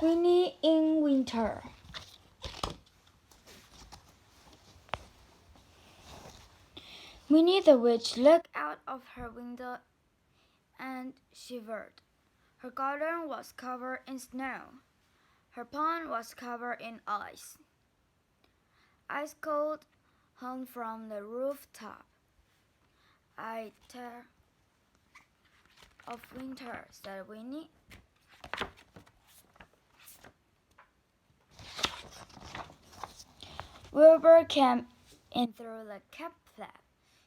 Winnie in winter. Winnie the Witch looked out of her window and shivered. Her garden was covered in snow. Her pond was covered in ice. Ice cold hung from the rooftop. "I tire of winter," said Winnie. Wilbur came in through the cap flap.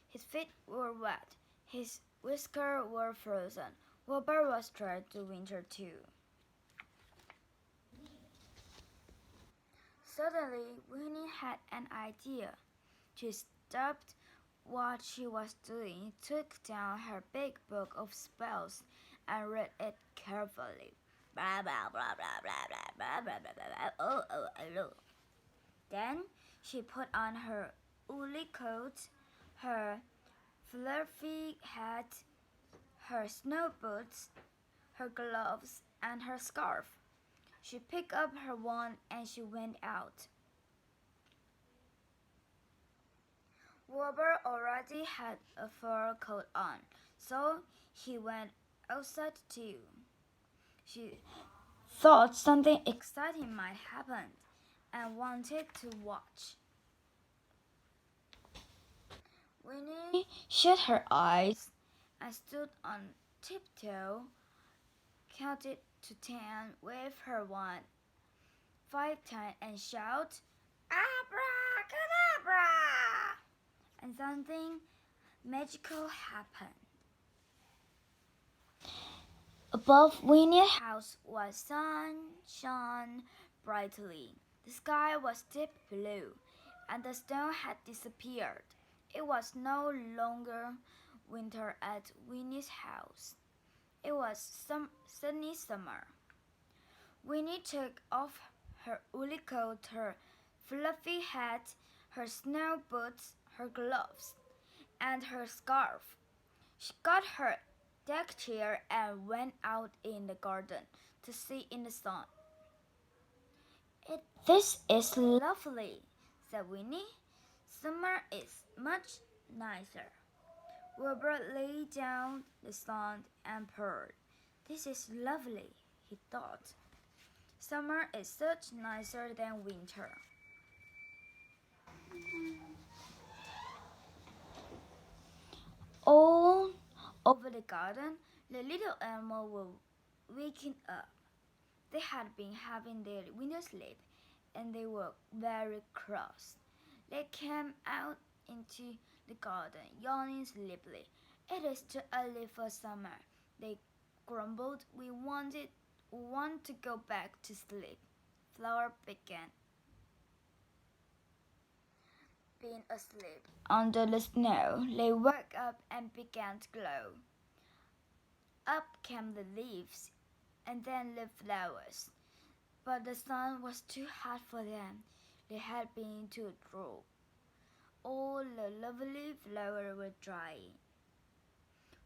His feet were wet. His whiskers were frozen. Wilbur was tired to winter too. Suddenly, Winnie had an idea. She stopped what she was doing, took down her big book of spells, and read it carefully. Blah, blah, blah, blah, blah, blah, blah, blah, blah, blah. Oh, oh, oh. Then she put on her woolly coat, her fluffy hat, her snow boots, her gloves, and her scarf. She picked up her wand and she went out. Wilbur already had a fur coat on, so he went outside too. She thought something exciting might happen and wanted to watch. Winnie shut her eyes and stood on tiptoe, counted to 10 with her wand 5 times and shouted, "Abracadabra!" And something magical happened. Above Winnie's house was sun shone brightly. The sky was deep blue, and the snow had disappeared. It was no longer winter at Winnie's house. It was sunny summer. Winnie took off her woolly coat, her fluffy hat, her snow boots, her gloves, and her scarf. She got her deck chair and went out in the garden to sit in the sun. "This is lovely," said Winnie. "Summer is much nicer." Wilbur lay down the sun and purred. "This is lovely," he thought. "Summer is such nicer than winter." All over the garden, the little animals were waking up. They had been having their winter sleep, and they were very cross. They came out into the garden, yawning sleepily. "It is too early for summer," they grumbled. We want to go back to sleep." Flower began being asleep under the snow. They woke up and began to glow. Up came the leaves, and then the flowers. But the sun was too hot for them. They had been too dry. All the lovely flowers were drying.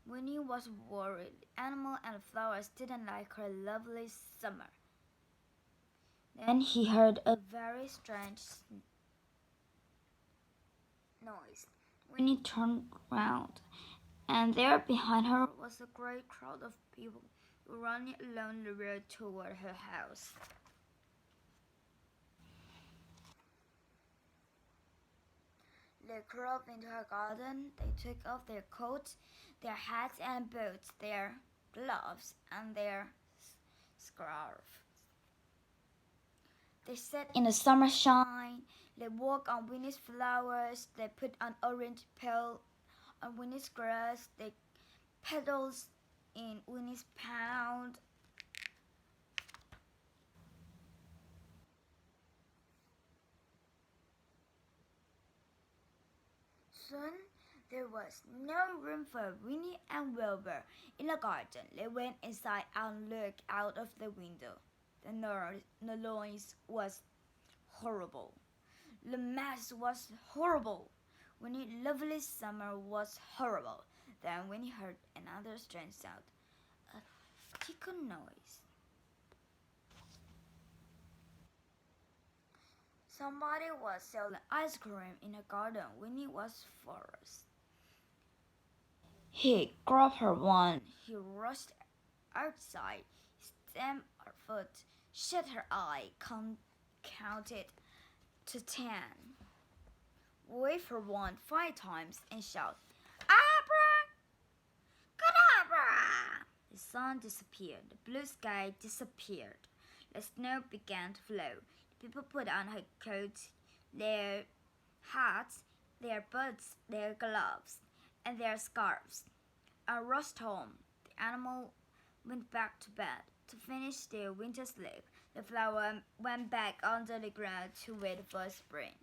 Winnie was worried. The animals and flowers didn't like her lovely summer. Then he heard a very strange noise. Winnie turned round, and there behind her was a great crowd of people running along the road toward her house. They crawled into her garden. They took off their coats, their hats and boots, their gloves, and their scarves. They sat in the summer shine. They walked on Winnie's flowers. They put an orange peel on Winnie's grass. They pedaled in Winnie's pond. Soon there was no room for Winnie and Wilbur in the garden. They went inside and looked out of the window. The noise was horrible. The mess was horrible. Winnie's lovely summer was horrible. Then Winnie heard another strange sound, a tickle noise. Somebody was selling ice cream in a garden. Winnie was furious. He grabbed her one. He rushed outside, stamped her foot, shut her eye, counted to 10, waved her wand 5 times, and shouted, "Abracadabra!" The sun disappeared. The blue sky disappeared. The snow began to flow. The people put on their coats, their hats, their boots, their gloves, and their scarves, and rushed home. The animal went back to bed to finish their winter sleep. The flower went back under the ground to wait for spring.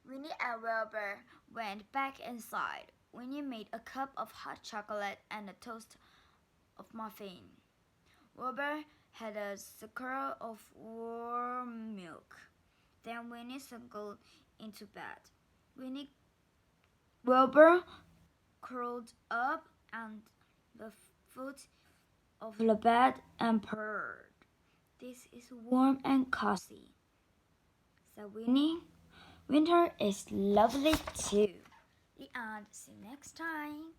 Winnie and Wilbur went back inside. Winnie made a cup of hot chocolate and a toast of muffin. Wilbur had a sucker of warm milk. Then Winnie snuggled into bed. Wilbur curled up on the foot of the bed and purred. "This is warm and cozy," said Winnie. "Winter is lovely too." The end. See you next time.